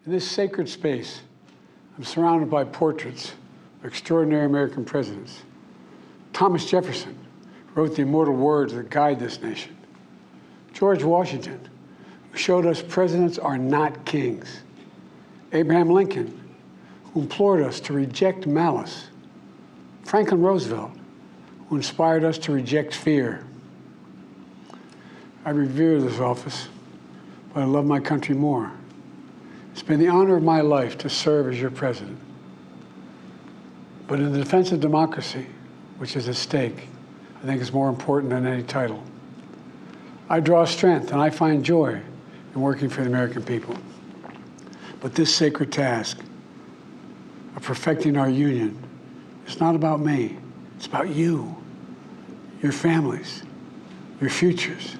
In this sacred space, I'm surrounded by portraits of extraordinary American presidents. Thomas Jefferson wrote the immortal words that guide this nation. George Washington, who showed us presidents are not kings. Abraham Lincoln, who implored us to reject malice. Franklin Roosevelt, who inspired us to reject fear. I revere this office, but I love my country more. It's been the honor of my life to serve as your president. But in the defense of democracy, which is at stake, I think is more important than any title. I draw strength and I find joy in working for the American people. But this sacred task of perfecting our union is not about me. It's about you, your families, your futures.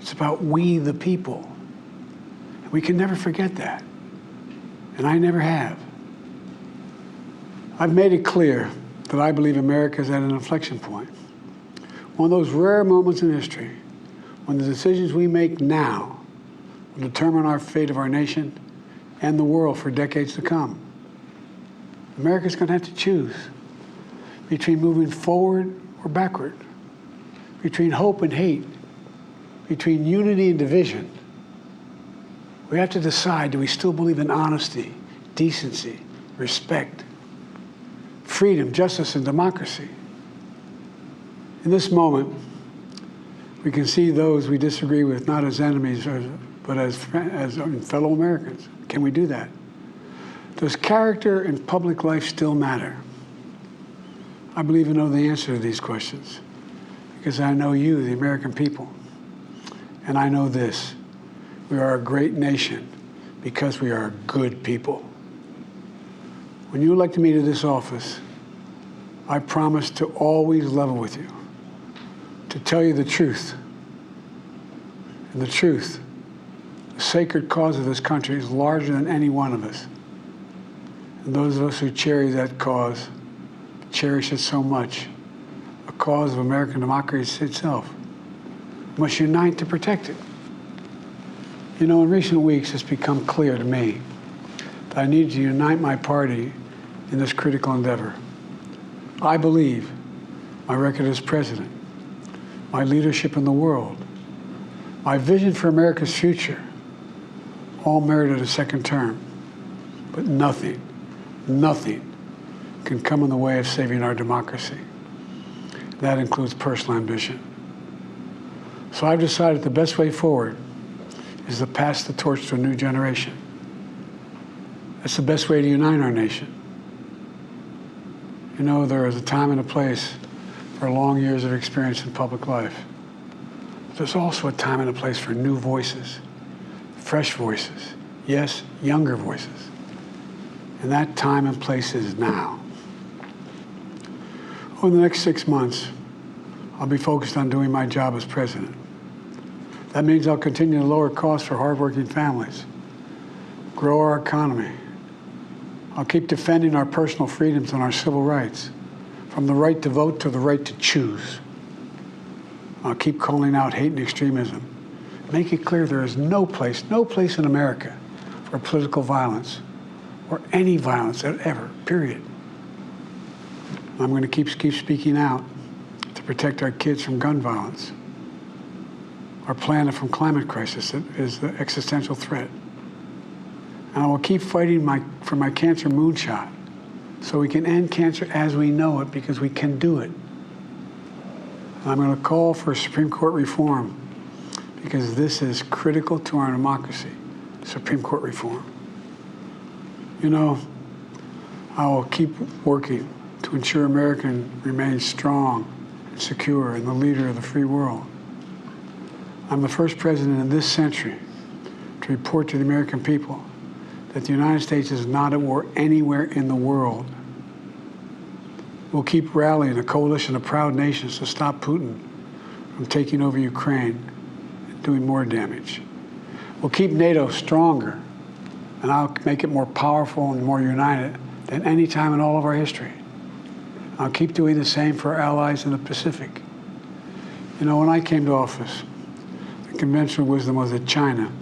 It's about we, the people. And we can never forget that. And I never have. I've made it clear that I believe America is at an inflection point. One of those rare moments in history when the decisions we make now will determine our fate of our nation and the world for decades to come. America's going to have to choose between moving forward or backward, between hope and hate, between unity and division. We have to decide, do we still believe in honesty, decency, respect, freedom, justice, and democracy? In this moment, we can see those we disagree with not as enemies, but as fellow Americans. Can we do that? Does character in public life still matter? I believe I know the answer to these questions because I know you, the American people. And I know this: we are a great nation because we are good people. When you elected me to this office, I promised to always level with you, to tell you the truth. And the truth, the sacred cause of this country, is larger than any one of us. And those of us who cherish that cause, cherish it so much, a cause of American democracy itself, must unite to protect it. You know, in recent weeks, it's become clear to me that I need to unite my party in this critical endeavor. I believe my record as president, my leadership in the world, my vision for America's future, all merited a second term. But nothing can come in the way of saving our democracy. That includes personal ambition. So I've decided the best way forward is to pass the torch to a new generation. That's the best way to unite our nation. You know, there is a time and a place for long years of experience in public life. But there's also a time and a place for new voices, fresh voices, yes, younger voices. And that time and place is now. Over the next 6 months, I'll be focused on doing my job as president. That means I'll continue to lower costs for hardworking families, grow our economy. I'll keep defending our personal freedoms and our civil rights, from the right to vote to the right to choose. I'll keep calling out hate and extremism. Make it clear there is no place in America for political violence or any violence ever, period. I'm going to keep speaking out to protect our kids from gun violence, our planet from climate crisis that is the existential threat. And I will keep fighting for my cancer moonshot so we can end cancer as we know it, because we can do it. And I'm going to call for Supreme Court reform because this is critical to our democracy, Supreme Court reform. You know, I will keep working to ensure America remains strong and secure and the leader of the free world. I'm the first president in this century to report to the American people that the United States is not at war anywhere in the world. We'll keep rallying a coalition of proud nations to stop Putin from taking over Ukraine and doing more damage. We'll keep NATO stronger, and I'll make it more powerful and more united than any time in all of our history. I'll keep doing the same for our allies in the Pacific. You know, when I came to office, the conventional wisdom was that China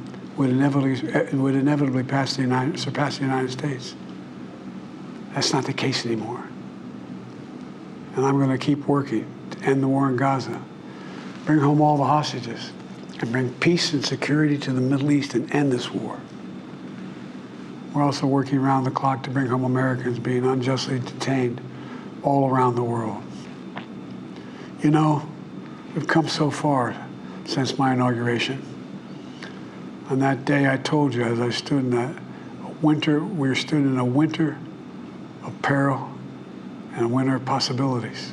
would inevitably surpass the United States. That's not the case anymore. And I'm going to keep working to end the war in Gaza, bring home all the hostages, and bring peace and security to the Middle East and end this war. We're also working around the clock to bring home Americans being unjustly detained all around the world. You know, we've come so far since my inauguration. On that day, I told you, as I stood in that winter, we stood in a winter of peril and a winter of possibilities.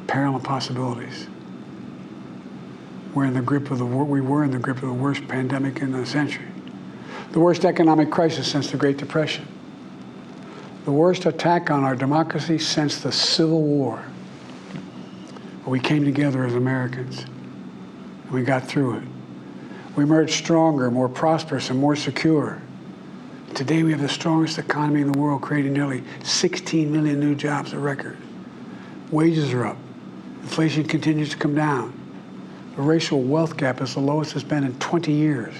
Peril and possibilities. We were in the grip of the worst pandemic in a century. The worst economic crisis since the Great Depression. The worst attack on our democracy since the Civil War. But we came together as Americans, and we got through it. We emerged stronger, more prosperous, and more secure. Today we have the strongest economy in the world, creating nearly 16 million new jobs, a record. Wages are up. Inflation continues to come down. The racial wealth gap is the lowest it's been in 20 years.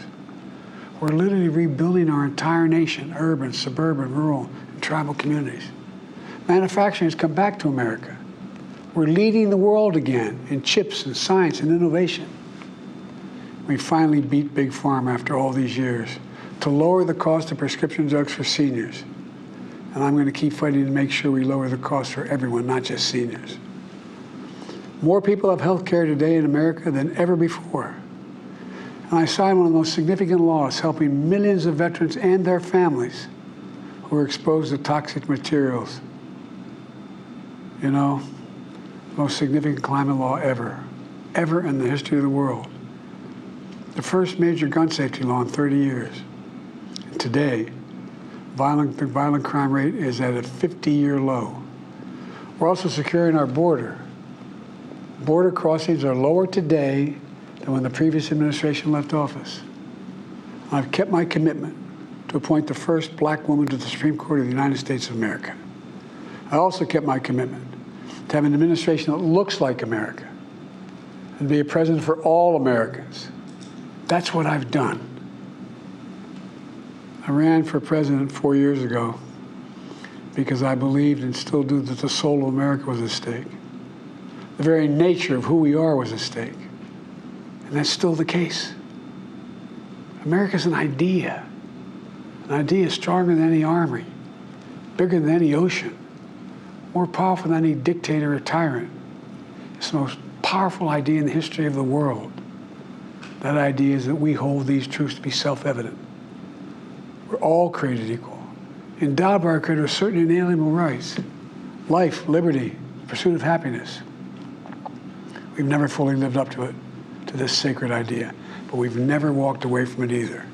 We're literally rebuilding our entire nation, urban, suburban, rural, and tribal communities. Manufacturing has come back to America. We're leading the world again in chips and science and innovation. We finally beat Big Pharma after all these years to lower the cost of prescription drugs for seniors. And I'm going to keep fighting to make sure we lower the cost for everyone, not just seniors. More people have health care today in America than ever before. And I signed one of the most significant laws helping millions of veterans and their families who were exposed to toxic materials. You know, the most significant climate law ever in the history of the world. The first major gun safety law in 30 years. And today, the violent crime rate is at a 50-year low. We're also securing our border. Border crossings are lower today than when the previous administration left office. I've kept my commitment to appoint the first black woman to the Supreme Court of the United States of America. I also kept my commitment to have an administration that looks like America and be a president for all Americans. That's what I've done. I ran for president 4 years ago because I believed and still do that the soul of America was at stake. The very nature of who we are was at stake. And that's still the case. America's an idea. An idea stronger than any army, bigger than any ocean, more powerful than any dictator or tyrant. It's the most powerful idea in the history of the world. That idea is that we hold these truths to be self-evident. We're all created equal, endowed by our Creator with certain inalienable rights: life, liberty, pursuit of happiness. We've never fully lived up to it, to this sacred idea, but we've never walked away from it either.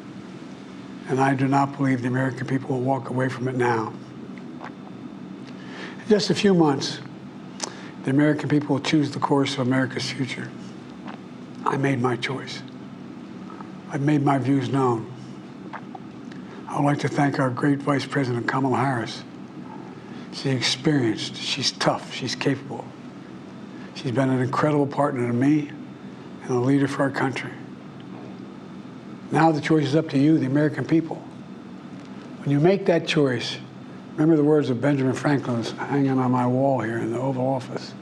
And I do not believe the American people will walk away from it now. In just a few months, the American people will choose the course of America's future. I made my choice. I've made my views known. I would like to thank our great Vice President, Kamala Harris. She's experienced, she's tough, she's capable. She's been an incredible partner to me and a leader for our country. Now the choice is up to you, the American people. When you make that choice, remember the words of Benjamin Franklin hanging on my wall here in the Oval Office,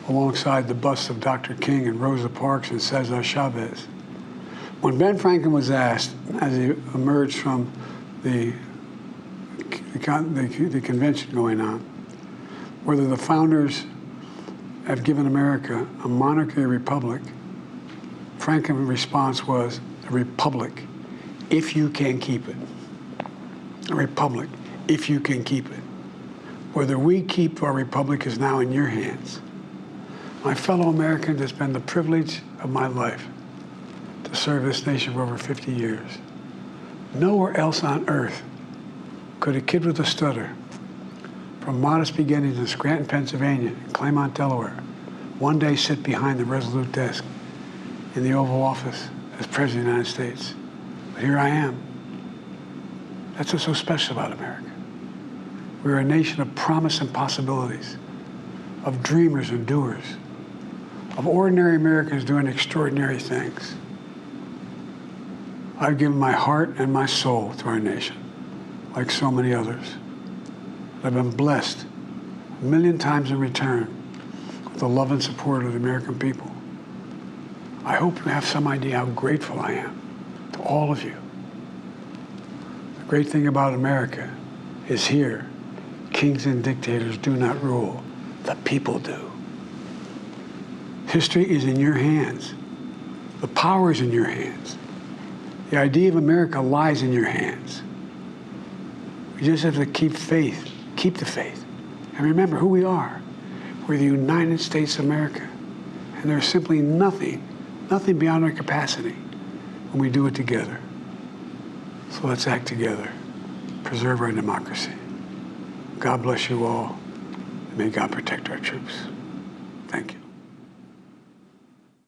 alongside the busts of Dr. King and Rosa Parks and Cesar Chavez. When Ben Franklin was asked, as he emerged from the convention going on, whether the founders have given America a monarchy or republic, Franklin's response was, a republic, if you can keep it. A republic, if you can keep it. Whether we keep our republic is now in your hands. My fellow Americans, it's been the privilege of my life to serve this nation for over 50 years. Nowhere else on earth could a kid with a stutter, from modest beginnings in Scranton, Pennsylvania, and Claymont, Delaware, one day sit behind the resolute desk in the Oval Office as President of the United States. But here I am. That's what's so special about America. We're a nation of promise and possibilities, of dreamers and doers, of ordinary Americans doing extraordinary things. I've given my heart and my soul to our nation, like so many others. I've been blessed a million times in return with the love and support of the American people. I hope you have some idea how grateful I am to all of you. The great thing about America is here, kings and dictators do not rule, the people do. History is in your hands. The power is in your hands. The idea of America lies in your hands. We just have to keep faith, keep the faith, and remember who we are. We're the United States of America, and there's simply nothing beyond our capacity when we do it together. So let's act together, preserve our democracy. God bless you all, and may God protect our troops. Thank you.